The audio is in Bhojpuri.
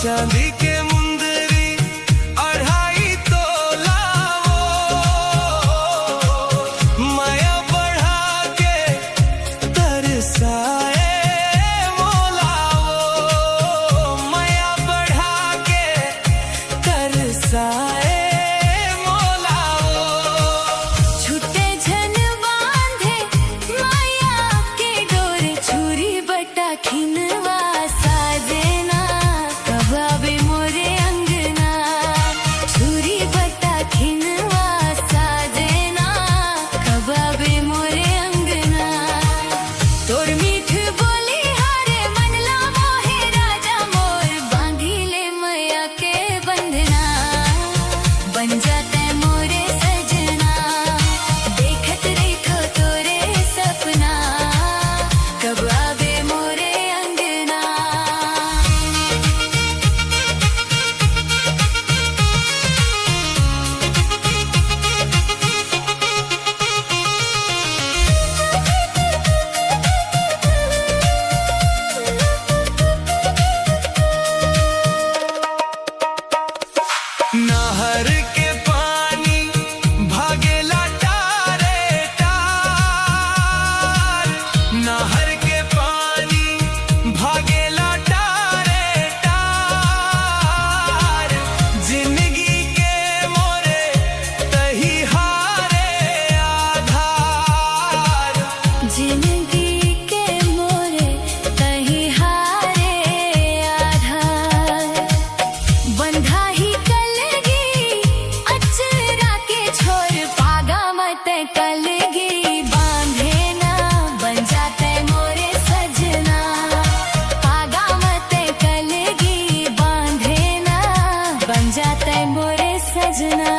चांदी के मुंदरी 2.5 तोला वो माया बढ़ा के तरसाए मोला वो माया बढ़ा के तरसाए मोला वो छुटे झन बांधे माया के डोर छुरी बटा खिनवा साजना कब आवे मोरे अंगना छुरी बटा खिनवा साजना कब आवे मोरे अंगना तोर मीठ बोली हारे मनला मोहे राजा मोर बांधिले मैया के बंधना बन जाते मोरे सजना देखत रेखो तोरे सपना कब आवे मोरे अंगना नहर के पानी भागेला टारे टार नहर के पानी भागेला टारे टार जिंदगी के मोरे तही हारे आधार जिंदगी के मोरे तही हारे आधार बंधा ही कलगी अचरा के छोर पागा मत कलगी बांधे ना बन जाते मोरे सजना पागा मत कलगी बांधे ना बन जाते मोरे सजना